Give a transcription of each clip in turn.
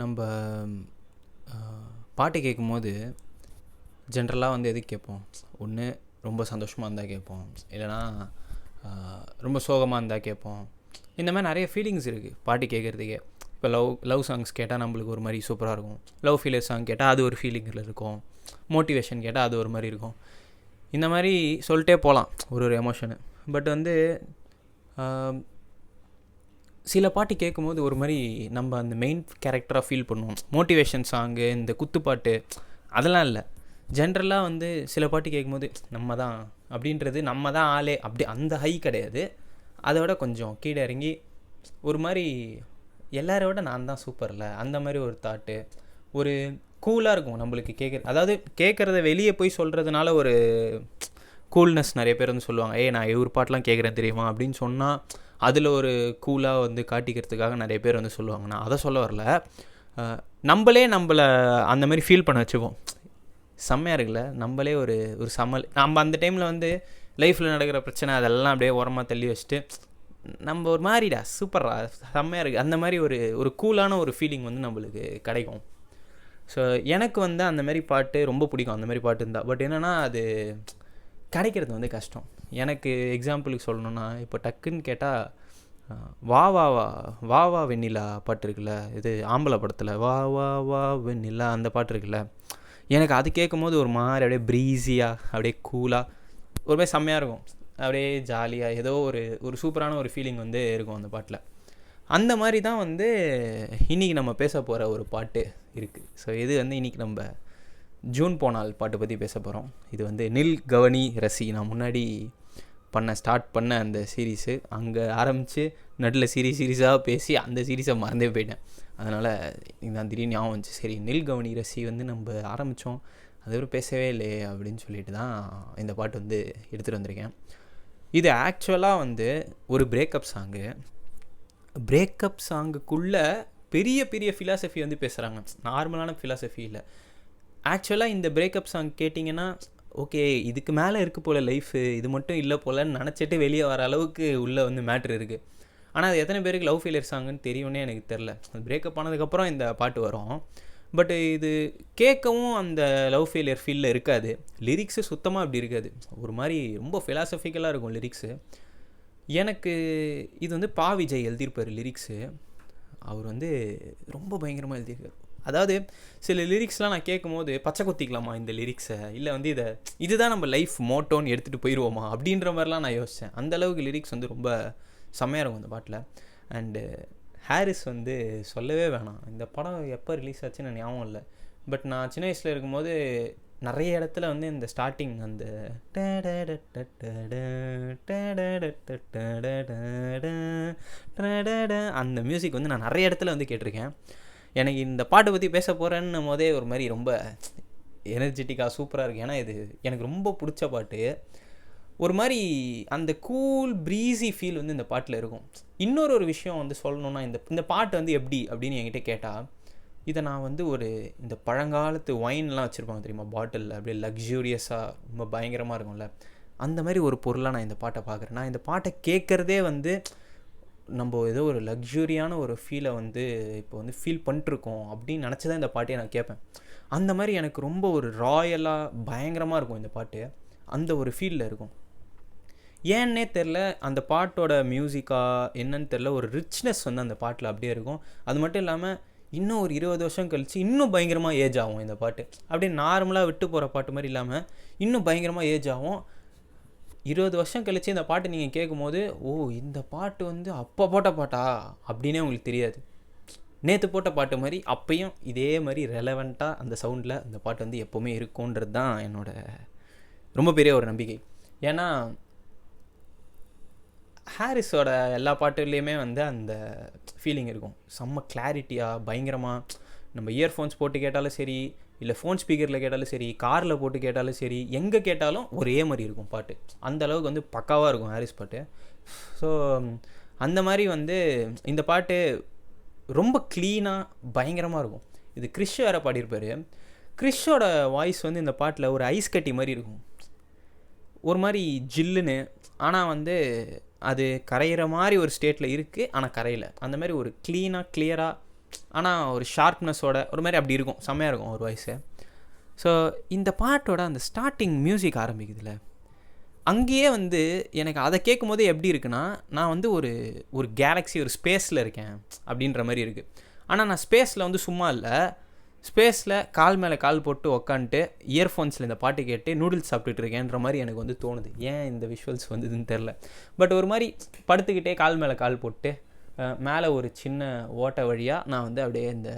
நம்ம பாட்டு கேட்கும்போது ஜென்ரலாக வந்து எதுக்கு கேட்போம்? ஒன்று ரொம்ப சந்தோஷமாக இருந்தால் கேட்போம், இல்லைனா ரொம்ப சோகமாக இருந்தால் கேட்போம். இந்த மாதிரி நிறைய ஃபீலிங்ஸ் இருக்குது பாட்டு கேட்குறதுக்கே. இப்போ லவ் சாங்ஸ் கேட்டால் நம்மளுக்கு ஒரு மாதிரி சூப்பராக இருக்கும். லவ் ஃபீலர் சாங் கேட்டால் அது ஒரு ஃபீலிங்கில் இருக்கும். மோட்டிவேஷன் கேட்டால் அது ஒரு மாதிரி இருக்கும். இந்த மாதிரி சொல்லிட்டே போகலாம் ஒரு எமோஷனு. பட் வந்து சில பாட்டு கேட்கும்போது ஒரு மாதிரி நம்ம அந்த மெயின் கேரக்டராக ஃபீல் பண்ணுவோம். மோட்டிவேஷன் சாங்கு, இந்த குத்துப்பாட்டு அதெல்லாம் இல்லை. ஜென்ரலாக வந்து சில பாட்டு கேட்கும்போது நம்ம தான் அப்படின்றது, நம்ம தான் ஆளே அப்படி அந்த ஹை கிடையாது, அதை விட கொஞ்சம் கீழே இறங்கி ஒரு மாதிரி எல்லாரோட நான் தான் சூப்பரில் அந்த மாதிரி ஒரு தாட்டு, ஒரு கூலாக இருக்கும் நம்மளுக்கு அதாவது கேட்குறத வெளியே போய் சொல்கிறதுனால ஒரு கூல்னஸ் நிறைய பேர் வந்து சொல்லுவாங்க, நான் இவர் பாட்டெலாம் கேட்குறேன் தெரியுமா அப்படின்னு சொன்னால் அதில் ஒரு கூலாக வந்து காட்டிக்கிறதுக்காக நிறைய பேர் வந்து சொல்லுவாங்க. நான் அதை சொல்ல வரல, நம்மளே நம்மளை அந்த மாதிரி ஃபீல் பண்ண வச்சுப்போம். செம்மையாக இருக்குல்ல, நம்மளே ஒரு நம்ம அந்த டைமில் வந்து லைஃப்பில் நடக்கிற பிரச்சனை அதெல்லாம் அப்படியே ஓரமாக தள்ளி வச்சுட்டு நம்ம ஒரு மாதிரிடா சூப்பர்ரா செம்மையாக இருக்குது அந்த மாதிரி ஒரு கூலான ஒரு ஃபீலிங் வந்து நம்மளுக்கு கிடைக்கும். ஸோ எனக்கு வந்து அந்த மாதிரி பாட்டு ரொம்ப பிடிக்கும், அந்த மாதிரி பாட்டு இருந்தால். பட் என்னென்னா அது கிடைக்கிறது வந்து கஷ்டம். எனக்கு எக்ஸாம்பிளுக்கு சொல்லணுன்னா, இப்போ டக்குன்னு கேட்டால் வா வா வா வா வா வெண்ணிலா பாட்டு இருக்குல்ல, இது ஆம்பளை படத்தில் வா வா வா வெண்ணிலா அந்த பாட்டு இருக்குல்ல, எனக்கு அது கேட்கும் போது ஒரு மாதிரி அப்படியே ப்ரீஸியாக அப்படியே கூலாக ஒரு மாதிரி செம்மையாக இருக்கும். அப்படியே ஜாலியாக ஏதோ ஒரு சூப்பரான ஒரு ஃபீலிங் வந்து இருக்கும் அந்த பாட்டில். அந்த மாதிரி தான் வந்து இன்றைக்கி நம்ம பேச போகிற ஒரு பாட்டு இருக்குது. ஸோ இது வந்து இன்றைக்கி நம்ம ஜூன் போனால் பாட்டு பற்றி பேச போகிறோம். இது வந்து நில் கவனி ரசி, நான் முன்னாடி ஸ்டார்ட் பண்ண அந்த சீரீஸு அங்கே ஆரம்பித்து நடுவில் சீரீஸாக பேசி அந்த சீரீஸை மறந்தே போயிட்டேன். அதனால் நான் திடீர்னு ஞாபகம் வந்துச்சு, சரி நில் கவனி ரசி வந்து நம்ம ஆரம்பித்தோம், அதுவரை பேசவே இல்லையே அப்படின்னு சொல்லிட்டு தான் இந்த பாட்டு வந்து எடுத்துகிட்டு வந்திருக்கேன். இது ஆக்சுவலாக வந்து ஒரு பிரேக்கப் சாங்கு. பிரேக்கப் சாங்குக்குள்ளே பெரிய பெரிய ஃபிலாசபி வந்து பேசுகிறாங்க, நார்மலான ஃபிலாசபி இல்லை. ஆக்சுவலாக இந்த பிரேக்கப் சாங் கேட்டிங்கன்னா ஓகே இதுக்கு மேலே இருக்குது போல் லைஃபு, இது மட்டும் இல்லை போலன்னு நினச்சிட்டு வெளியே வர அளவுக்கு உள்ளே வந்து மேட்ரு இருக்குது. ஆனால் அது எத்தனை பேருக்கு லவ் ஃபெயிலியர் சாங்குன்னு தெரியும்னே எனக்கு தெரில. அது பிரேக்கப் ஆனதுக்கப்புறம் இந்த பாட்டு வரும். பட் இது கேட்கவும் அந்த லவ் ஃபெயிலியர் ஃபீலில் இருக்காது. லிரிக்ஸு சுத்தமாக அப்படி இருக்காது, ஒரு மாதிரி ரொம்ப ஃபிலாசபிக்கலாக இருக்கும் லிரிக்ஸு. எனக்கு இது வந்து பா விஜய் எழுதியிருப்பார் லிரிக்ஸு. அவர் வந்து ரொம்ப பயங்கரமாக எழுதியிருக்கார். அதாவது சில லிரிக்ஸ்லாம் நான் கேட்கும் போது பச்சை குத்திக்கலாமா இந்த லிரிக்ஸை, இல்லை வந்து இதுதான் நம்ம லைஃப் மோட்டோன்னு எடுத்துகிட்டு போயிடுவோமா அப்படின்ற மாதிரிலாம் நான் யோசித்தேன். அந்தளவுக்கு லிரிக்ஸ் வந்து ரொம்ப செம்மையாக இருக்கும் இந்த பாட்டில். அண்டு ஹாரிஸ் வந்து சொல்லவே வேணாம். இந்த படம் எப்போ ரிலீஸ் ஆச்சுன்னு ஞாபகம் இல்லை, பட் நான் சின்ன வயசில் இருக்கும்போது நிறைய இடத்துல வந்து இந்த ஸ்டார்டிங் அந்த அந்த மியூசிக் வந்து நான் நிறைய இடத்துல வந்து கேட்டிருக்கேன். எனக்கு இந்த பாட்டை பற்றி பேச போகிறேன்னும் போதே ஒரு மாதிரி ரொம்ப எனர்ஜெட்டிக்காக சூப்பராக இருக்குது. ஏன்னா இது எனக்கு ரொம்ப பிடிச்ச பாட்டு. ஒரு மாதிரி அந்த கூல் ப்ரீஸி ஃபீல் வந்து இந்த பாட்டில் இருக்கும். இன்னொரு விஷயம் வந்து சொல்லணுன்னா, இந்த பாட்டு வந்து எப்படி அப்படின்னு என்கிட்ட கேட்டால், இதை நான் வந்து இந்த பழங்காலத்து ஒயின்லாம் வச்சுருப்பாங்க தெரியுமா பாட்டிலில், அப்படியே லக்ஸூரியஸாக ரொம்ப பயங்கரமாக இருக்கும்ல, அந்த மாதிரி ஒரு பொருளாக நான் இந்த பாட்டை பார்க்குறேன். நான் இந்த பாட்டை கேட்குறதே வந்து நம்ம ஏதோ ஒரு லக்ஸூரியான ஒரு ஃபீலை வந்து இப்போ வந்து ஃபீல் பண்ணிட்டுருக்கோம் அப்படின்னு நினச்சி தான் இந்த பாட்டையை நான் கேட்பேன். அந்த மாதிரி எனக்கு ரொம்ப ஒரு ராயலாக பயங்கரமாக இருக்கும் இந்த பாட்டு, அந்த ஒரு ஃபீலில் இருக்கும். ஏன்னே தெரில, அந்த பாட்டோட மியூசிக்காக என்னன்னு தெரில, ஒரு ரிச்னஸ் வந்து அந்த பாட்டில் அப்படியே இருக்கும். அது மட்டும் இல்லாமல் இன்னும் ஒரு 20 வருஷம் கழித்து இன்னும் பயங்கரமாக ஏஜ் ஆகும் இந்த பாட்டு. அப்படியே நார்மலாக விட்டு போகிற பாட்டு மாதிரி இல்லாமல் இன்னும் பயங்கரமாக ஏஜ் ஆகும். 20 வருஷம் கழித்து இந்த பாட்டு நீங்கள் கேட்கும்போது, ஓ இந்த பாட்டு வந்து அப்போ போட்ட பாட்டா அப்படின்னே உங்களுக்கு தெரியாது. நேற்று போட்ட பாட்டு மாதிரி அப்பையும் இதே மாதிரி ரெலவெண்ட்டாக அந்த சவுண்டில் அந்த பாட்டு வந்து எப்போவுமே இருக்கும்ன்றது தான் என்னோட ரொம்ப பெரிய ஒரு நம்பிக்கை. ஏன்னா ஹாரிஸோட எல்லா பாட்டுலேயுமே வந்து அந்த ஃபீலிங் இருக்கும், செம்ம கிளாரிட்டியாக பயங்கரமாக. நம்ம இயர்ஃபோன்ஸ் போட்டு கேட்டாலும் சரி, இல்லை ஃபோன் ஸ்பீக்கரில் கேட்டாலும் சரி, காரில் போட்டு கேட்டாலும் சரி, எங்கே கேட்டாலும் ஒரே மாதிரி இருக்கும் பாட்டு. அந்த அளவுக்கு வந்து பக்காவாக இருக்கும் ஹாரிஸ் பாட்டு. ஸோ அந்த மாதிரி வந்து இந்த பாட்டு ரொம்ப க்ளீனாக பயங்கரமாக இருக்கும். இது கிறிஷ் வேறு பாடியிருப்பார். கிறிஷோட வாய்ஸ் வந்து இந்த பாட்டில் ஒரு ஐஸ் கட்டி மாதிரி இருக்கும், ஒரு மாதிரி ஜில்லுன்னு. ஆனால் வந்து அது கரையிற மாதிரி ஒரு ஸ்டேட்டில் இருக்குது, ஆனால் கரையில். அந்த மாதிரி ஒரு க்ளீனாக கிளியராக ஆனால் ஒரு ஷார்ப்னஸோட ஒரு மாதிரி அப்படி இருக்கும், செம்மையாக இருக்கும் ஒரு வாய்ஸு. ஸோ இந்த பாட்டோட அந்த ஸ்டார்டிங் மியூசிக் ஆரம்பிக்குதுல்ல, அங்கேயே வந்து எனக்கு அதை கேட்கும் போது எப்படி இருக்குன்னா, நான் வந்து ஒரு ஒரு கேலக்ஸி, ஒரு ஸ்பேஸில் இருக்கேன் அப்படின்ற மாதிரி இருக்குது. ஆனால் நான் ஸ்பேஸில் வந்து சும்மா இல்லை, ஸ்பேஸில் கால் மேலே கால் போட்டு உக்காந்துட்டு இயர்ஃபோன்ஸில் இந்த பாட்டு கேட்டு நூடுல்ஸ் சாப்பிட்டுட்டு இருக்கேன்ற மாதிரி எனக்கு வந்து தோணுது. ஏன் இந்த விஷுவல்ஸ் வந்ததுன்னு தெரில. பட் ஒரு மாதிரி படுத்துக்கிட்டே கால் மேலே கால் போட்டு மேலே ஒரு சின்ன ஓட்டை வழியாக நான் வந்து அப்படியே இந்த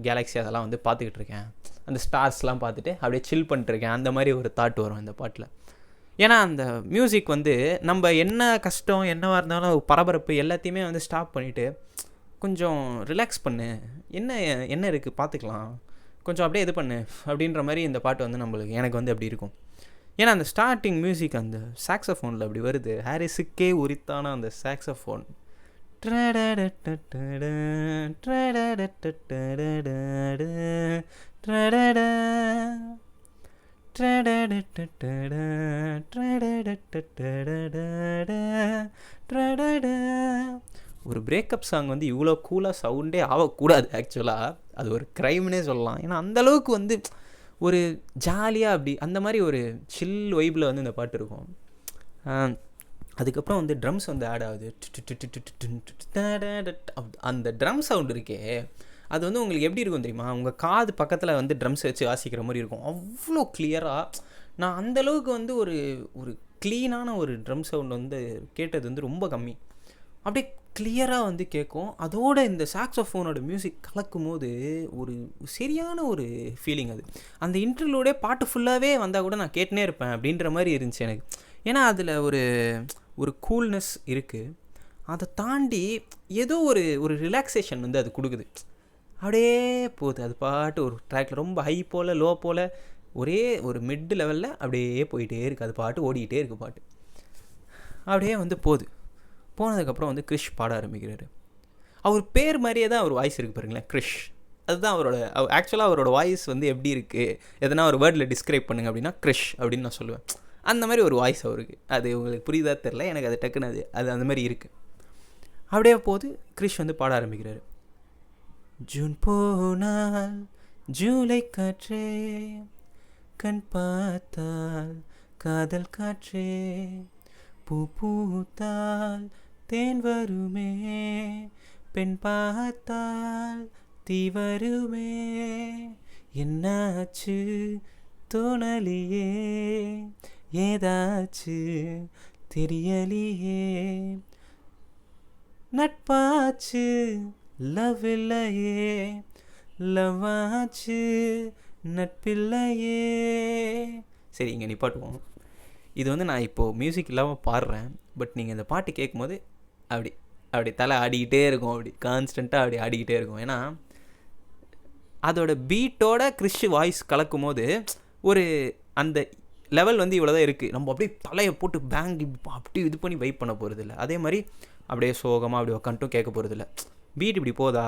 கேலக்ஸி அதெல்லாம் வந்து பார்த்துக்கிட்டு இருக்கேன், அந்த ஸ்டார்ஸ்லாம் பார்த்துட்டு அப்படியே சில் பண்ணிட்டுருக்கேன். அந்த மாதிரி ஒரு தாட் வரும் இந்த பாட்டில். ஏன்னா அந்த மியூசிக் வந்து நம்ம என்ன கஷ்டம் என்னவாக இருந்தாலும் பரபரப்பு எல்லாத்தையுமே வந்து ஸ்டாப் பண்ணிவிட்டு கொஞ்சம் ரிலாக்ஸ் பண்ணு, என்ன இருக்குது பார்த்துக்கலாம், கொஞ்சம் அப்படியே இது பண்ணு அப்படின்ற மாதிரி இந்த பாட்டு வந்து எனக்கு வந்து அப்படி இருக்கும். ஏன்னா அந்த ஸ்டார்டிங் மியூசிக் அந்த சாக்ஸோஃபோனில் அப்படி வருது, ஹாரிஸுக்கே உரித்தான அந்த சாக்ஸோஃபோன். ஒரு பிரேக்கப் சாங் வந்து இவ்வளோ கூலாக சவுண்டே ஆகக்கூடாது. ஆக்சுவலாக அது ஒரு க்ரைம்னே சொல்லலாம். ஏன்னா அந்தளவுக்கு வந்து ஒரு ஜாலியாக அப்படி அந்த மாதிரி ஒரு சில் வைப்பில் வந்து இந்த பாட்டு இருக்கும். அதுக்கப்புறம் வந்து ட்ரம்ஸ் வந்து ஆட் ஆகுது. அந்த ட்ரம் சவுண்ட் இருக்கே, அது வந்து உங்களுக்கு எப்படி இருக்கும் தெரியுமா, உங்கள் காது பக்கத்தில் வந்து ட்ரம்ஸ் வச்சு வாசிக்கிற மாதிரி இருக்கும். அவ்வளோ கிளியராக நான் அந்தளவுக்கு வந்து ஒரு ஒரு க்ளீனான ஒரு ட்ரம் சவுண்ட் வந்து கேட்டது வந்து ரொம்ப கம்மி. அப்படியே கிளியராக வந்து கேட்கும். அதோட இந்த சாக்ஸோஃபோனோட மியூசிக் கலக்கும் போது ஒரு சரியான ஒரு ஃபீலிங் அது. அந்த இன்டர்வியூலே பாட்டு ஃபுல்லாகவே வந்தால் கூட நான் கேட்டுனே இருப்பேன் அப்படின்ற மாதிரி இருந்துச்சு எனக்கு. ஏன்னா அதில் ஒரு ஒரு கூல்னஸ் இருக்குது. அதை தாண்டி ஏதோ ஒரு ஒரு ரிலாக்ஸேஷன் வந்து அது கொடுக்குது. அப்படியே போகுது அது பாட்டு ஒரு ட்ராக்கில், ரொம்ப ஹை போல் லோ போல் ஒரே ஒரு மிட் லெவலில் அப்படியே போயிட்டே இருக்குது. அது பாட்டு ஓடிக்கிட்டே இருக்குது. பாட்டு அப்படியே வந்து போனதுக்கப்புறம் வந்து கிறிஷ் பாட ஆரம்பிக்கிறாரு. அவர் பேர் மாதிரியே தான் அவர் வாய்ஸ் இருக்குது பாருங்களேன், கிறிஷ். அதுதான் ஆக்சுவலாக அவரோட வாய்ஸ் வந்து எப்படி இருக்குது, எதனா ஒரு வேர்டில் டிஸ்கிரைப் பண்ணுங்க அப்படின்னா கிறிஷ் அப்படின்னு நான் சொல்லுவேன். அந்த மாதிரி ஒரு வாய்ஸ் அவருக்கு. அது உங்களுக்கு புரியுதா தெரில, எனக்கு அது டக்குன்னு அது அந்த மாதிரி இருக்குது. அப்படியே போது கிறிஷ் வந்து பாட ஆரம்பிக்கிறாரு. ஜூன் போனால் ஜூலை காற்றே, கண் பார்த்தால் காதல் காற்றே, பூ பூத்தால் தேன் வருமே, பெண் பார்த்தால் தீ வருமே, என்னாச்சு தோணலியே, ஏதாச்சு தெரியலியே, நட்பாச்சு லவ் இல்லையே, லவ் ஆச்சு நட்பில்லையே. சரி, இங்கே நிப்பாட்டுவோம். இது வந்து நான் இப்போது மியூசிக் இல்லாமல் பாடுறேன். பட் நீங்கள் இந்த பாட்டு கேட்கும்போது அப்படி தலை ஆடிக்கிட்டே இருக்கும், அப்படி கான்ஸ்டண்ட்டாக அப்படி ஆடிக்கிட்டே இருக்கும். ஏன்னா அதோட பீட்டோட கிறிஷ் வாய்ஸ் கலக்கும் போது ஒரு அந்த லெவல் வந்து இவ்வளோ தான் இருக்குது. நம்ம அப்படியே தலையை போட்டு பேங்க் அப்படி இது பண்ணி வைப் பண்ண போகிறது இல்லை. அதே மாதிரி அப்படியே சோகமாக அப்படி உக்காந்துட்டும் கேட்க போகிறது இல்லை. பீட் இப்படி போதா,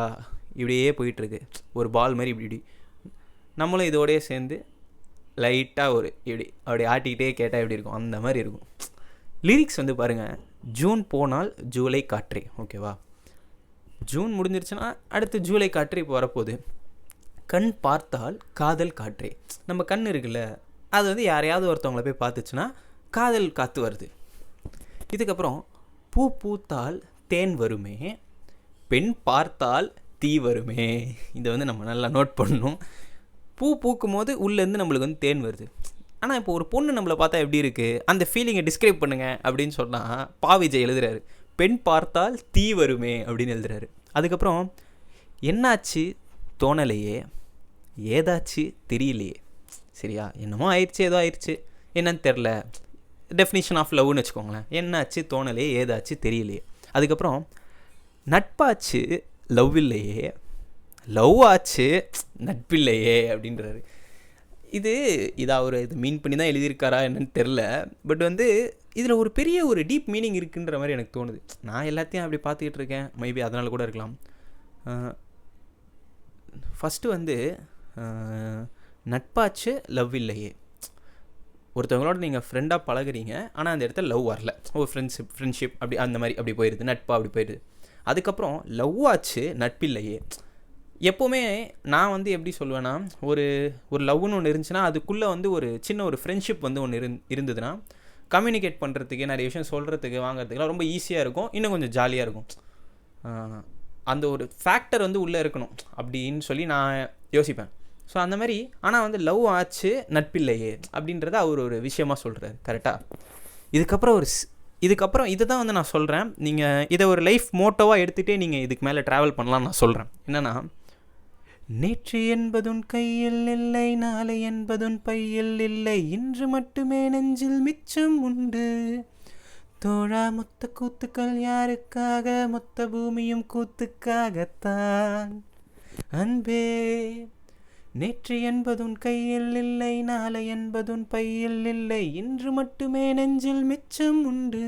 இப்படியே போயிட்டுருக்கு ஒரு பால் மாதிரி இப்படி நம்மளும் இதோடய சேர்ந்து லைட்டாக ஒரு அப்படி ஆட்டிக்கிட்டே கேட்டால் எப்படி இருக்கும், அந்த மாதிரி இருக்கும். லிரிக்ஸ் வந்து பாருங்கள், ஜூன் போனால் ஜூலை காற்றே. ஓகேவா, ஜூன் முடிஞ்சிருச்சுன்னா அடுத்து ஜூலை காற்று இப்போ வரப்போகுது. கண் பார்த்தால் காதல் காற்றே. நம்ம கண் இருக்குல்ல, அது வந்து யாரையாவது ஒருத்தவங்களை போய் பார்த்துச்சுன்னா காதல் காற்று வருது. இதுக்கப்புறம் பூ பூத்தால் தேன் வருமே, பெண் பார்த்தால் தீ வருமே. இதை வந்து நம்ம நல்லா நோட் பண்ணணும். பூ பூக்கும் போது உள்ளேருந்து நம்மளுக்கு வந்து தேன் வருது. ஆனால் இப்போ ஒரு பொண்ணு நம்மளை பார்த்தா எப்படி இருக்குது, அந்த ஃபீலிங்கை டிஸ்கிரைப் பண்ணுங்க அப்படின்னு சொன்னால் பாவிஜய் எழுதுறாரு, பெண் பார்த்தால் தீ வருமே அப்படின்னு எழுதுறாரு. அதுக்கப்புறம் என்னாச்சு தோணலையே, ஏதாச்சு தெரியலையே. சரியா, என்னமோ ஆயிடுச்சு, ஏதோ ஆயிடுச்சு, என்னன்னு தெரில, டெஃபினிஷன் ஆஃப் லவ்னு வச்சுக்கோங்களேன். என்னாச்சு தோணலையே, ஏதாச்சு தெரியலையே. அதுக்கப்புறம் நட்பாச்சு லவ் இல்லையே, லவ் ஆச்சு நட்பில்லையே அப்படின்றாரு. இது அவர் இது மீன் பண்ணி தான் எழுதியிருக்காரா என்னன்னு தெரில. பட் வந்து இதில் ஒரு பெரிய ஒரு டீப் மீனிங் இருக்குன்ற மாதிரி எனக்கு தோணுது. நான் எல்லாத்தையும் அப்படி பார்த்துக்கிட்டு இருக்கேன், மேபி அதனால் கூட இருக்கலாம். ஃபஸ்ட்டு வந்து நட்பாச்சு லவ் இல்லையே. ஒருத்தவங்களோட நீங்கள் ஃப்ரெண்டாக பழகுறீங்க, ஆனால் அந்த இடத்துல லவ் வரல, ஃப்ரெண்ட்ஷிப் அப்படி அந்த மாதிரி அப்படி போயிடுது, நட்பா அப்படி போயிடுது. அதுக்கப்புறம் லவ் ஆச்சு நட்பில்லையே. எப்போவுமே நான் வந்து எப்படி சொல்லுவேன்னா, ஒரு ஒரு லவ்னு ஒன்று இருந்துச்சுன்னா அதுக்குள்ளே வந்து ஒரு சின்ன ஒரு ஃப்ரெண்ட்ஷிப் வந்து ஒன்று இருந்ததுன்னா கம்யூனிகேட் பண்ணுறதுக்கு, நிறைய விஷயம் சொல்கிறதுக்கு, வாங்குறதுக்குலாம் ரொம்ப ஈஸியாக இருக்கும், இன்னும் கொஞ்சம் ஜாலியாக இருக்கும். அந்த ஒரு ஃபேக்டர் வந்து உள்ளே இருக்கணும் அப்படின்னு சொல்லி நான் யோசிப்பேன். ஸோ அந்த மாதிரி. ஆனால் வந்து லவ் ஆச்சு நட்பில்லையே அப்படின்றத அவர் ஒரு விஷயமாக சொல்கிறார். கரெக்டாக. இதுக்கப்புறம் இதை தான் வந்து நான் சொல்கிறேன். நீங்கள் இதை ஒரு லைஃப் மோட்டோவாக எடுத்துகிட்டே நீங்கள் இதுக்கு மேலே ட்ராவல் பண்ணலான்னு நான் சொல்கிறேன். என்னென்னா, நேற்று என்பதுன் கையில் இல்லை, நாளை என்பதுன் பையில் இல்லை, இன்று மட்டுமே நெஞ்சில் மிச்சம் உண்டு. தோழா மொத்த கூத்துக்கள் யாருக்காக, மொத்த பூமியும் கூத்துக்காகத்தான். அன்பே, நேற்று என்பதுன் கையில் இல்லை, நாளை என்பதுன் பையில் இல்லை, இன்று மட்டுமே நெஞ்சில் மிச்சம் உண்டு.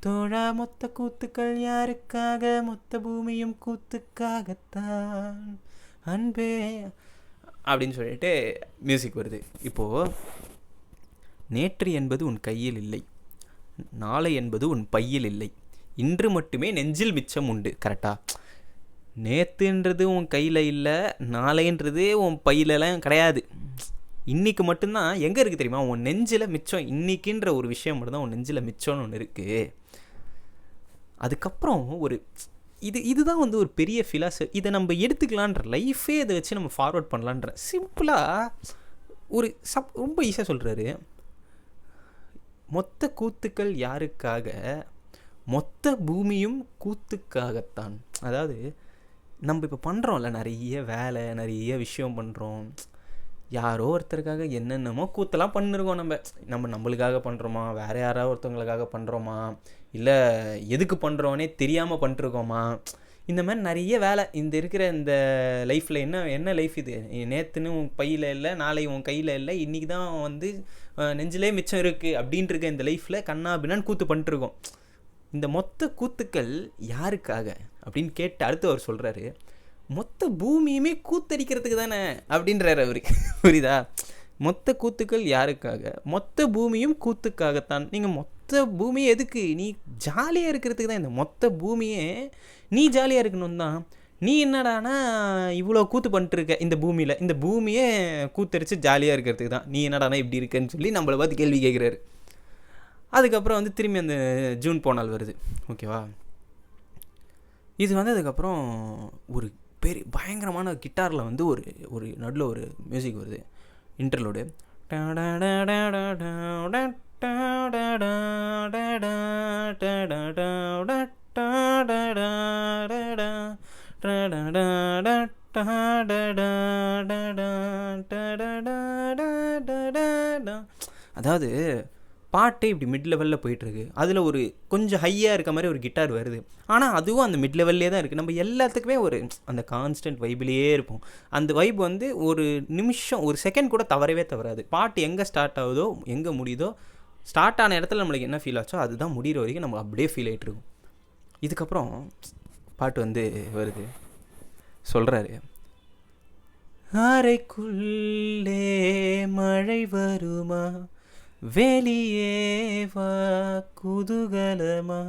தோழா மொத்த கூத்துக்கள் யாருக்காக, மொத்த பூமியும் கூத்துக்காகத்தான். அன்பே அப்படின்னு சொல்லிட்டு மியூசிக் வருது. இப்போது நேற்று என்பது உன் கையில் இல்லை, நாளை என்பது உன் பையில் இல்லை, இன்று மட்டுமே நெஞ்சில் மிச்சம் உண்டு. கரெக்டாக. நேற்றுன்றது உன் கையில் இல்லை, நாளைன்றது உன் பையிலலாம் கிடையாது. இன்றைக்கி மட்டும்தான் எங்கே இருக்குது தெரியுமா? உன் நெஞ்சில் மிச்சம். இன்றைக்கின்ற ஒரு விஷயம் மட்டும்தான் உன் நெஞ்சில் மிச்சம்னு ஒன்று இருக்குது. அதுக்கப்புறம் ஒரு இதுதான் வந்து ஒரு பெரிய ஃபிலாசபி. இதை நம்ம எடுத்துக்கலான்ற, லைஃபே இதை வச்சு நம்ம ஃபார்வர்ட் பண்ணலான்ற சிம்பிளாக ஒரு ரொம்ப ஈஸியாக சொல்கிறாரு. மொத்த கூத்துக்கள் யாருக்காக, மொத்த பூமியும் கூத்துக்காகத்தான். அதாவது நம்ம இப்போ பண்ணுறோம்ல, நிறைய வேலை, நிறைய விஷயம் பண்ணுறோம். யாரோ ஒருத்தருக்காக என்னென்னமோ கூத்தெல்லாம் பண்ணிருக்கோம். நம்மளுக்காக பண்ணுறோமா, வேறு யாராவது ஒருத்தவங்களுக்காக பண்ணுறோமா, இல்லை எதுக்கு பண்ணுறோன்னே தெரியாமல் பண்ணிட்டுருக்கோமா, இந்த மாதிரி நிறைய வேலை. இருக்கிற இந்த லைஃப்பில் என்ன லைஃப் இது? நேற்றுன்னு உன் பையில் இல்லை, நாளை உன் கையில் இல்லை, இன்றைக்கி தான் வந்து நெஞ்சிலே மிச்சம் இருக்குது அப்படின்ட்டு இருக்க இந்த லைஃப்பில் கண்ணா பின்னான்னு கூத்து பண்ணிட்டுருக்கோம். இந்த மொத்த கூத்துக்கள் யாருக்காக அப்படின்னு கேட்டு அடுத்து அவர் சொல்கிறாரு, மொத்த பூமியுமே கூத்தடிக்கிறதுக்கு தானே அப்படின்றார் அவர். புரியுதா? மொத்த கூத்துக்கள் யாருக்காக, மொத்த பூமியும் கூத்துக்காகத்தான். நீங்கள் மொத்த பூமியை எதுக்கு? நீ ஜாலியாக இருக்கிறதுக்கு தான். இந்த மொத்த பூமியே நீ ஜாலியாக இருக்கணும் தான். நீ என்னடானா இவ்வளோ கூத்து பண்ணிட்டுருக்க இந்த பூமியில், இந்த பூமியே கூத்தடிச்சு ஜாலியாக இருக்கிறதுக்கு தான். நீ என்னடானா இப்படி இருக்கன்னு சொல்லி நம்மளை பார்த்து கேள்வி கேட்குறாரு. அதுக்கப்புறம் வந்து திரும்பி அந்த ஜூன் போனால் வருது. ஓகேவா? இது வந்து அதுக்கப்புறம் ஒரு பெரிய பயங்கரமான கிட்டாரில் வந்து ஒரு நடுவில் ஒரு மியூசிக் வருது, இன்டர்லோடு. அதாவது பாட்டே இப்படி மிட் லெவலில் போயிட்டுருக்கு. அதில் ஒரு கொஞ்சம் ஹையாக இருக்க மாதிரி ஒரு கிட்டார் வருது. ஆனால் அதுவும் அந்த மிட் லெவல்லே தான் இருக்குது. நம்ம எல்லாத்துக்குமே ஒரு அந்த கான்ஸ்டன்ட் வைப்லேயே இருப்போம். அந்த வைப் வந்து ஒரு நிமிஷம், ஒரு செகண்ட் கூட தவறவே தவறாது. பாட்டு எங்கே ஸ்டார்ட் ஆகுதோ, எங்கே முடியுதோ, ஸ்டார்ட் ஆன இடத்துல நம்மளுக்கு என்ன ஃபீல் ஆச்சோ அதுதான் முடிகிற வரைக்கும் நம்ம அப்படியே ஃபீல் ஆகிட்டு இருக்கும். இதுக்கப்புறம் பாட்டு வந்து வருது. சொல்கிறாரு, அறைக்குள்ளே மழை வருமா, வெளியே வா குதூகலமா.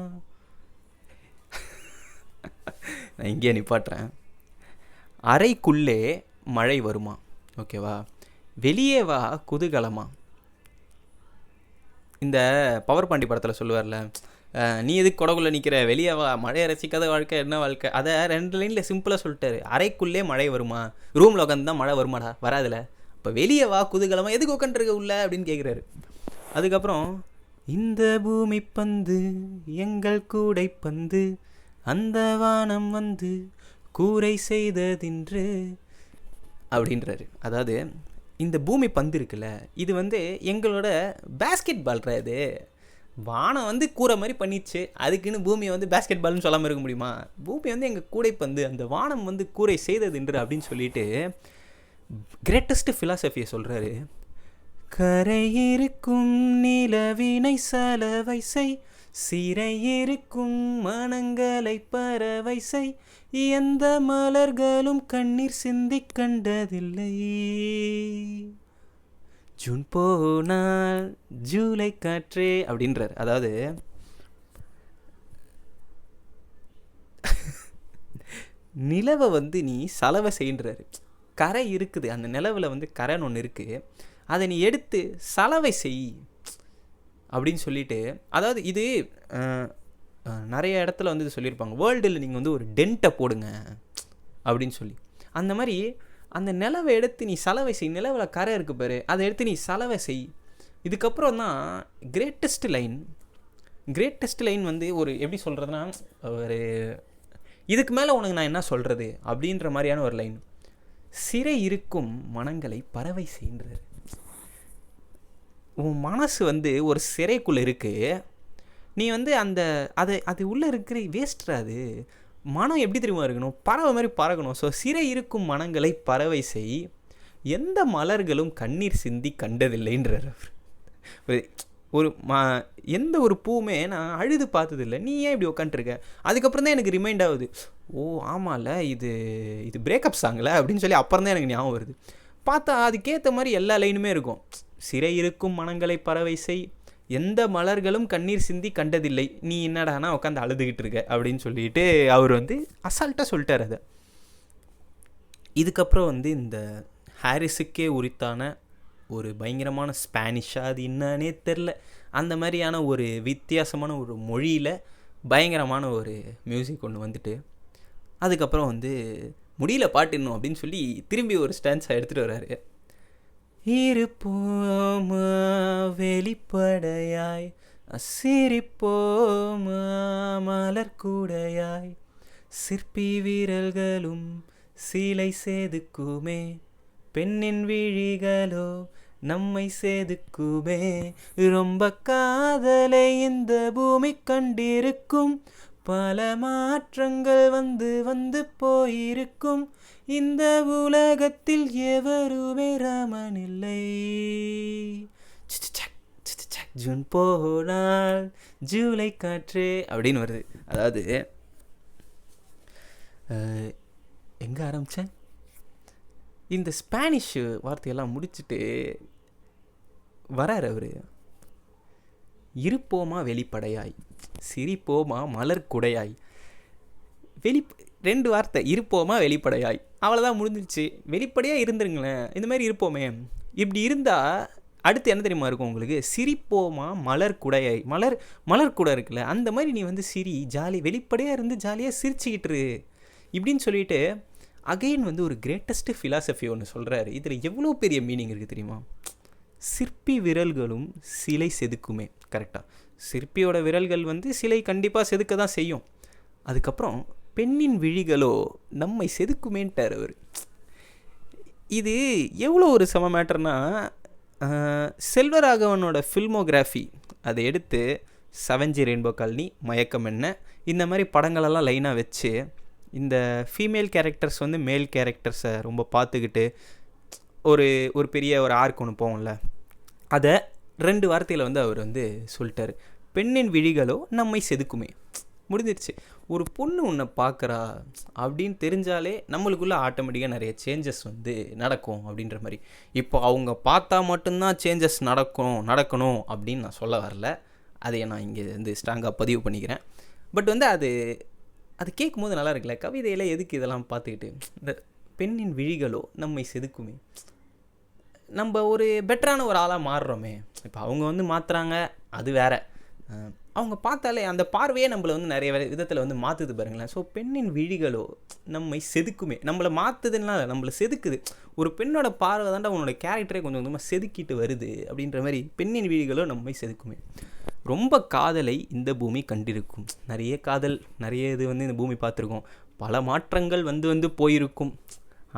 நான் இங்கே நிப்பாட்டுறேன். அறைக்குள்ளே மழை வருமா, ஓகேவா, வெளியே வா குதூகலமா. இந்த பவர் பாண்டி படத்தில் சொல்லுவார்ல, நீ எதுக்கு கொடகுள்ளே நிற்கிற, வெளியே வா, மழையை ரசிக்காத வாழ்க்கை என்ன வாழ்க்கை. அதை 2 லைனில் சிம்பிளாக சொல்லிட்டாரு. அறைக்குள்ளே மழை வருமா, ரூமில் உட்காந்து தான் மழை வருமாடா, வராதுல. இப்போ வெளியே வா குதூகலமா, எதுக்கு உட்காந்துருக்க உள்ள அப்படின்னு கேட்குறாரு. அதுக்கப்புறம், இந்த பூமி பந்து எங்கள் கூடை பந்து, அந்த வானம் வந்து கூரை செய்ததின்று அப்படின்றாரு. அதாவது இந்த பூமி பந்து இருக்குல்ல, இது வந்து எங்களோட பேஸ்கெட் பால்ரா. இது வானம் வந்து கூரை மாதிரி பண்ணிடுச்சு, அதுக்குன்னு பூமியை வந்து பேஸ்கெட் பால்னு சொல்லாமல் இருக்க முடியுமா? பூமி வந்து எங்கள் கூடைப்பந்து, அந்த வானம் வந்து கூரை செய்ததின்று அப்படின்னு சொல்லிட்டு கிரேட்டஸ்ட் ஃபிலாசபியை சொல்கிறாரு. கரை இருக்கும் நிலவினை சலவை செய், சிறை இருக்கும் மனங்களை பறவை செய், எந்த மலர்களும் கண்ணீர் சிந்தி கண்டதில்லை, ஜூன் போனால் ஜூலை காற்றே அப்படின்றார். அதாவது நிலவை வந்து நீ சலவை செய்ன்றாரு. கரை இருக்குது, அந்த நிலவில் வந்து கரைன்னு ஒன்று இருக்குது, அதை நீ எடுத்து சலவை செய் அப்படின்னு சொல்லிட்டு, அதாவது இது நிறைய இடத்துல வந்து இது சொல்லியிருப்பாங்க, வேர்ல்டில் நீங்கள் வந்து ஒரு டென்ட்டை போடுங்க அப்படின்னு சொல்லி. அந்த மாதிரி அந்த நிலவை எடுத்து நீ சலவை செய், நிலவில் கரை இருக்குது பாரு, அதை எடுத்து நீ சலவை செய். இதுக்கப்புறம் தான் கிரேட்டஸ்ட் லைன் வந்து ஒரு எப்படி சொல்கிறதுனா, ஒரு இதுக்கு மேலே உனக்கு நான் என்ன சொல்கிறது அப்படின்ற மாதிரியான ஒரு லைன். சிறை இருக்கும் மனங்களை பறவை செய்ன்றார். உன் மனசு வந்து ஒரு சிறைக்குள்ளே இருக்குது, நீ வந்து அந்த அது உள்ளே இருக்கிற வேஸ்ட்ராது. மனம் எப்படி தெரியுமா இருக்கணும், பறவை மாதிரி பறக்கணும். ஸோ சிறை இருக்கும் மனங்களை பறவை செய், எந்த மலர்களும் கண்ணீர் சிந்தி கண்டதில்லைன்றார் அவர். ஒரு எந்த ஒரு பூவுமே நான் அழுது பார்த்ததில்லை, நீ ஏன் இப்படி உட்காந்துருக்க. அதுக்கப்புறம் தான் எனக்கு ரிமைண்ட் ஆகுது, ஓ ஆமாம்ல இது பிரேக்கப் சாங்கில் அப்படின்னு சொல்லி அப்புறம் தான் எனக்கு ஞாபகம் வருது. பார்த்தா அதுக்கேற்ற மாதிரி எல்லா லைனுமே இருக்கும். சிறை இருக்கும் மனங்களை பறவை செய், எந்த மலர்களும் கண்ணீர் சிந்தி கண்டதில்லை, நீ என்னடானா உட்காந்து அழுதுகிட்டு இருக்க அப்படின்னு சொல்லிட்டு அவர் வந்து அசால்ட்டாக சொல்லிட்டார் அதை. இதுக்கப்புறம் வந்து இந்த ஹாரிஸுக்கே உரித்தான ஒரு பயங்கரமான ஸ்பானிஷாக, அது என்னன்னே தெரில, அந்த மாதிரியான ஒரு வித்தியாசமான ஒரு மொழியில் பயங்கரமான ஒரு மியூசிக் ஒன்று வந்துட்டு, அதுக்கப்புறம் வந்து முடியல பாட்டுணும் அப்படின்னு சொல்லி திரும்பி ஒரு ஸ்டான்ஸாக எடுத்துகிட்டு வர்றாரு. இருப்போமா வெளிப்படையாய், சிரிப்போமா மலர்கூடையாய், சிற்பி வீரர்களும் சிலை செதுக்குமே, பெண்ணின் விழிகளோ நம்மை செதுக்குமே, ரொம்ப காதலை இந்த பூமி கண்டிருக்கும், பல மாற்றங்கள் வந்து வந்து போயிருக்கும், இந்த உலகத்தில் எவருமே ராமனில்லை, ஜூன் போனால் ஜூலை காற்றே அப்படின்னு வருது. அதாவது எங்கே ஆரம்பித்தேன், இந்த ஸ்பானிஷ் வார்த்தையெல்லாம் முடிச்சுட்டு வரார் அவர். இருப்போமா வெளிப்படையாய், சிரிப்போமா மலர் குடையாய், ரெண்டு வார்த்தை, இருப்போமா வெளிப்படையாய், அவ்வளோதான் முடிஞ்சிருச்சு. வெளிப்படையாக இருந்துருங்களேன், இந்த மாதிரி இருப்போமே. இப்படி இருந்தால் அடுத்து என்ன தெரியுமா இருக்கும் உங்களுக்கு, சிரிப்போமா மலர் குடையாய். மலர் குடை இருக்குல்ல, அந்த மாதிரி நீ வந்து சிரி, ஜாலி, வெளிப்படையாக இருந்து ஜாலியாக சிரிச்சுக்கிட்டுரு இப்படின்னு சொல்லிட்டு அகெயின் வந்து ஒரு கிரேட்டஸ்ட் ஃபிலாசபி ஒன்று சொல்கிறாரு. இதில் எவ்வளோ பெரிய மீனிங் இருக்குது தெரியுமா. சிற்பி விரல்களும் சிலை செதுக்குமே, கரெக்டாக, சிற்பியோட விரல்கள் வந்து சிலை கண்டிப்பாக செதுக்க தான் செய்யும். அதுக்கப்புறம் பெண்ணின் விழிகளோ நம்மை செதுக்குமேன்ட்டார் அவர். இது எவ்வளோ ஒரு சம மேட்டர்னா, செல்வராகவனோட ஃபில்மோகிராஃபி அதை எடுத்து 7G ரெயின்போ காலனி, மயக்கம் என்ன, இந்த மாதிரி படங்களெல்லாம் லைனாக வச்சு இந்த ஃபீமேல் கேரக்டர்ஸ் வந்து மேல் கேரக்டர்ஸை ரொம்ப பார்த்துக்கிட்டு ஒரு பெரிய ஒரு ஆர்க் ஒன்று போகும்ல, அதை 2 வார்த்தையில் வந்து அவர் வந்து சொல்லிட்டார். பெண்ணின் விழிகளோ நம்மை செதுக்குமே, முடிஞ்சிருச்சு. ஒரு பொண்ணு உன்னை பார்க்குறா அப்படின்னு தெரிஞ்சாலே நம்மளுக்குள்ளே ஆட்டோமேட்டிக்காக நிறைய சேஞ்சஸ் வந்து நடக்கும் அப்படின்ற மாதிரி. இப்போ அவங்க பார்த்தா மட்டும்தான் சேஞ்சஸ் நடக்கணும் அப்படின்னு நான் சொல்ல வரல, அதை நான் இங்கே வந்து ஸ்ட்ராங்காக பதிவு பண்ணிக்கிறேன். பட் வந்து அது கேட்கும்போது நல்லா இருக்குல்ல, கவிதையில் எதுக்கு இதெல்லாம் பார்த்துக்கிட்டு. இந்த பெண்ணின் விழிகளோ நம்மை செதுக்குமே, நம்ம ஒரு பெட்டரான ஒரு ஆளாக மாறுறோமே. இப்போ அவங்க வந்து மாற்றுறாங்க, அது வேறு. அவங்க பார்த்தாலே அந்த பார்வையே நம்மளை வந்து நிறைய விதத்தில் வந்து மாற்றுது பாருங்களேன். ஸோ பெண்ணின் விழிகளோ நம்மை செதுக்குமே, நம்மளை மாற்றுதுன்னா நம்மளை செதுக்குது. ஒரு பெண்ணோட பார்வை தாண்டா உன்னோட கேரக்டரே கொஞ்சம் கொஞ்சமாக செதுக்கிட்டு வருது அப்படின்ற மாதிரி பெண்ணின் விழிகளோ நம்மை செதுக்குமே. ரொம்ப காதலை இந்த பூமி கண்டிருக்கும், நிறைய காதல், நிறைய இது வந்து இந்த பூமி பார்த்துருக்கோம், பல மாற்றங்கள் வந்து போயிருக்கும்.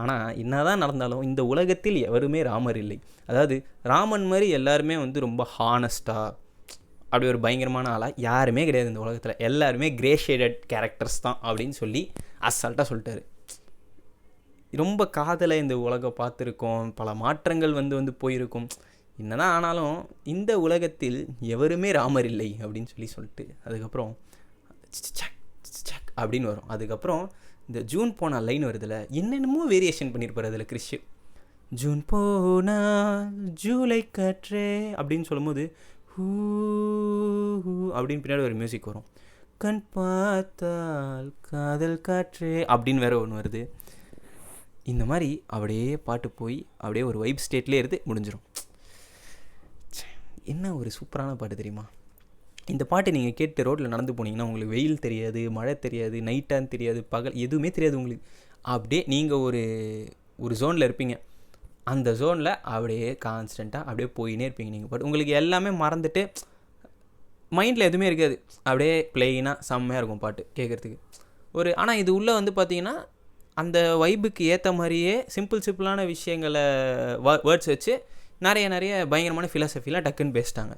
ஆனால் என்னதான் நடந்தாலும் இந்த உலகத்தில் எவருமே ராமர் இல்லை. அதாவது ராமன் மாதிரி எல்லாருமே வந்து ரொம்ப ஹானஸ்டாக அப்படி ஒரு பயங்கரமான ஆளாக யாருமே கிடையாது இந்த உலகத்தில். எல்லாருமே கிரே ஷேடட் கேரக்டர்ஸ் தான் அப்படின்னு சொல்லி அசால்ட்டாக சொல்லிட்டாரு. ரொம்ப காதலை இந்த உலகம் பார்த்துருக்கோம், பல மாற்றங்கள் வந்து போயிருக்கும், என்னதான் ஆனாலும் இந்த உலகத்தில் எவருமே ராமர் இல்லை அப்படின்னு சொல்லிட்டு அதுக்கப்புறம் அப்படின்னு வரும். அதுக்கப்புறம் இந்த ஜூன் போனா லைன் வருதில்ல, என்னென்னமோ வேரியேஷன் பண்ணியிருப்பார் அதில் கிறிஷ். ஜூன் போனா ஜூலை காற்றே அப்படின்னு சொல்லும்போது ஹூ அப்படின்னு பின்னாடி ஒரு மியூசிக் வரும். கண் பார்த்தால் காதல் காற்றே அப்படின்னு வேற ஒன்று வருது. இந்த மாதிரி அப்படியே பாட்டு போய் அப்படியே ஒரு வைப் ஸ்டேட்லேயே இருந்து முடிஞ்சிடும். என்ன ஒரு சூப்பரான பாட்டு தெரியுமா? இந்த பாட்டு நீங்கள் கேட்டு ரோட்டில் நடந்து போனீங்கன்னா உங்களுக்கு வெயில் தெரியாது, மழை தெரியாது, நைட்டான்னு தெரியாது, பகல் எதுவுமே தெரியாது உங்களுக்கு. அப்படியே நீங்கள் ஒரு ஜோனில் இருப்பீங்க. அந்த ஜோனில் அப்படியே கான்ஸ்டண்ட்டாக அப்படியே போயினே இருப்பீங்க நீங்கள். பட் உங்களுக்கு எல்லாமே மறந்துட்டு மைண்டில் எதுவுமே இருக்காது. அப்படியே பிளெயினாக செம்மையாக இருக்கும் பாட்டு கேட்குறதுக்கு. ஆனால் இது உள்ளே வந்து பார்த்தீங்கன்னா அந்த வைபுக்கு ஏற்ற மாதிரியே சிம்பிளான விஷயங்களை வேர்ட்ஸ் வச்சு நிறைய பயங்கரமான ஃபிலாசபிலாம் டக்குன்னு பேசிட்டாங்க.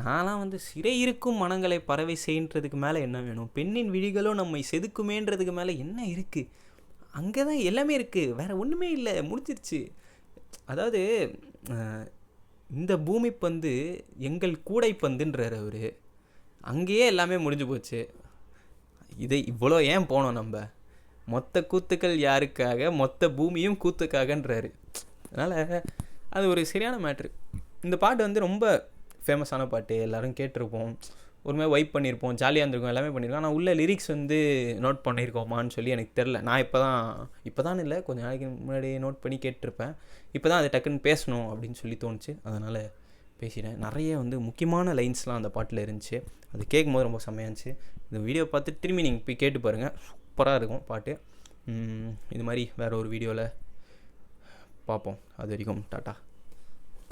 நான்லாம் வந்து சிறை இருக்கும் மனங்களை பறவை செய்ன்றதுக்கு மேலே என்ன வேணும்? பெண்ணின் விழிகளோ நம்மை செதுக்குமேன்றதுக்கு மேலே என்ன இருக்குது? அங்கே தான் எல்லாமே இருக்குது, வேறு ஒன்றுமே இல்லை, முடிஞ்சிருச்சு. அதாவது இந்த பூமி பந்து எங்கள் கூடை பந்துன்றார் அவர். அங்கேயே எல்லாமே முடிஞ்சு போச்சு. இதை இவ்வளோ ஏன் போனோம் நம்ம? மொத்த கூத்துக்கள் யாருக்காக? மொத்த பூமியும் கூத்துக்காகன்றாரு. அதனால் அது ஒரு சரியான மேட்ரு. இந்த பாட்டு வந்து ரொம்ப ஃபேமஸான பாட்டு, எல்லோரும் கேட்டிருப்போம், ஒருமாதிரி வைப் பண்ணியிருப்போம், ஜாலியாக இருந்திருக்கோம், எல்லாமே பண்ணியிருக்கோம். ஆனால் உள்ள லிரிக்ஸ் வந்து நோட் பண்ணியிருக்கோமான்னு சொல்லி எனக்கு தெரில. நான் இப்போ தான் இல்லை, கொஞ்சம் நாளைக்கு முன்னாடி நோட் பண்ணி கேட்டிருப்பேன். இப்போ தான் அது டக்குன்னு பேசணும் அப்படின்னு சொல்லி தோணுச்சு, அதனால் பேசிட்டேன். நிறைய வந்து முக்கியமான லைன்ஸ்லாம் அந்த பாட்டில் இருந்துச்சு. அது கேட்கும்போது ரொம்ப செம்மையாக இருந்துச்சு. இந்த வீடியோ பார்த்து திரும்பி நீங்கள் போய் கேட்டு பாருங்கள், சூப்பராக இருக்கும் பாட்டு. இது மாதிரி வேறு ஒரு வீடியோவில் பார்ப்போம். அது வரைக்கும் டாட்டா.